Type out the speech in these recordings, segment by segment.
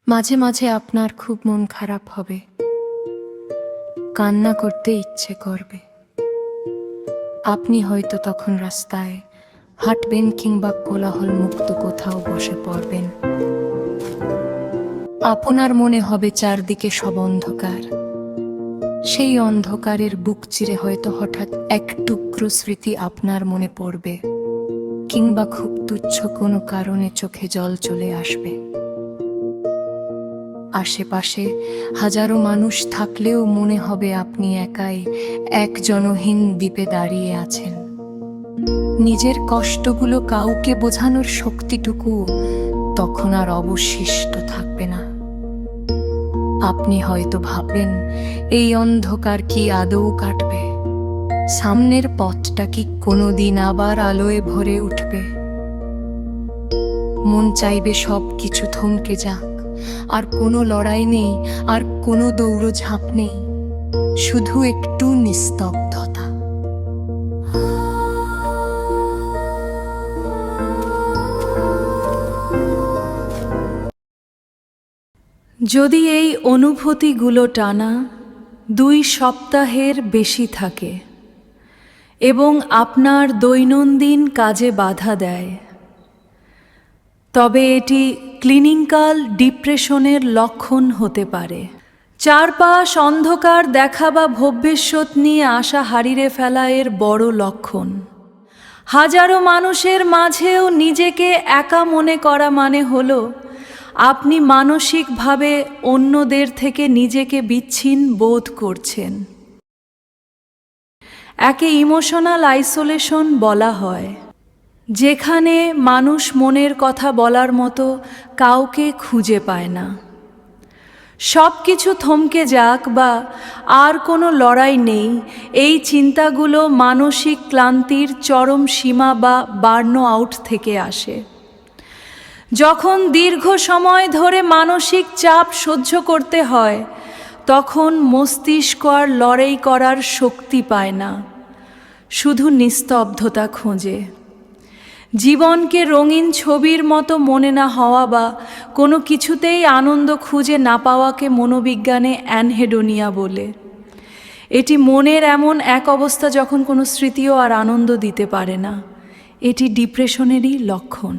মাঝে মাঝে আপনার খুব মন খারাপ হবে, কান্না করতে ইচ্ছে করবে। আপনি হয়তো তখন রাস্তায় হাঁটবেন কিংবা কোলাহল মুক্ত কোথাও বসে পড়বেন। আপনার মনে হবে চারদিকে সব অন্ধকার। সেই অন্ধকারের বুক চিরে হয়তো হঠাৎ এক টুকরো স্মৃতি আপনার মনে পড়বে, কিংবা খুব তুচ্ছ কোনো কারণে চোখে জল চলে আসবে। আশেপাশে হাজারো মানুষ থাকলেও মনে হবে আপনি একাই এক জনহীন দ্বীপে দাঁড়িয়ে আছেন। নিজের কষ্টগুলো কাউকে বোঝানোর শক্তিটুকু তখন আর অবশিষ্ট থাকবে না। আপনি হয়তো ভাববেন, এই অন্ধকার কি আদৌ কাটবে? সামনের পথটা কি কোনোদিন আবার আলোয় ভরে উঠবে? মন চাইবে সব কিছু থমকে যাক, আর কোনো লড়াই নেই, আর কোনো দৌড়ঝাঁপ নেই, শুধু একটু নিস্তব্ধতা। যদি এই অনুভূতিগুলো টানা 2 সপ্তাহের বেশি থাকে এবং আপনার দৈনন্দিন কাজে বাধা দেয়, তবে এটি ক্লিনিক্যাল ডিপ্রেশনের লক্ষণ হতে পারে। চারপাশ অন্ধকার দেখা বা ভবিষ্যৎ নিয়ে আশা হারিয়ে ফেলা এর বড় লক্ষণ। হাজারো মানুষের মাঝেও নিজেকে একা মনে করা মানে হলো আপনি মানসিকভাবে অন্যদের থেকে নিজেকে বিচ্ছিন্ন বোধ করছেন। একে ইমোশনাল আইসোলেশন বলা হয়, যেখানে মানুষ মনের কথা বলার মতো কাউকে খুঁজে পায় না। সব কিছু থমকে যাক বা আর কোনো লড়াই নেই, এই চিন্তাগুলো মানসিক ক্লান্তির চরম সীমা বা বার্ন আউট থেকে আসে। যখন দীর্ঘ সময় ধরে মানসিক চাপ সহ্য করতে হয়, তখন মস্তিষ্ক আর লড়াই করার শক্তি পায় না, শুধু নিস্তব্ধতা খোঁজে। জীবনকে রঙিন ছবির মতো মনে না হওয়া বা কোনো কিছুতেই আনন্দ খুঁজে না পাওয়াকে মনোবিজ্ঞানে অ্যানহেডোনিয়া বলে। এটি মনের এমন এক অবস্থা যখন কোনো স্মৃতিও আর আনন্দ দিতে পারে না। এটি ডিপ্রেশনেরই লক্ষণ।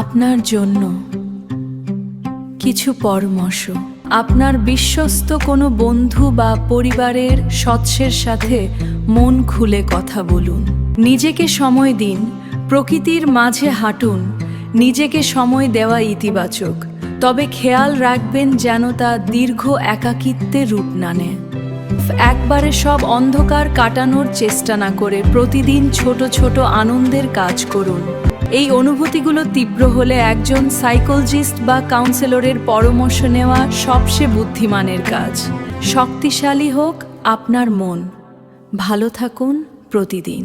আপনার জন্য কিছু পরামর্শ। আপনার বিশ্বস্ত কোনো বন্ধু বা পরিবারের সদস্যের সাথে মন খুলে কথা বলুন। নিজেকে সময় দিন, প্রকৃতির মাঝে হাঁটুন। নিজেকে সময় দেওয়া ইতিবাচক, তবে খেয়াল রাখবেন যেন তা দীর্ঘ একাকিত্বে রূপ না নেয়। একবারে সব অন্ধকার কাটানোর চেষ্টা না করে প্রতিদিন ছোট ছোট আনন্দের কাজ করুন। এই অনুভূতিগুলো তীব্র হলে একজন সাইকোলজিস্ট বা কাউন্সেলরের পরামর্শ নেওয়া সবচেয়ে বুদ্ধিমানের কাজ। শক্তিশালী হোক আপনার মন। ভালো থাকুন প্রতিদিন।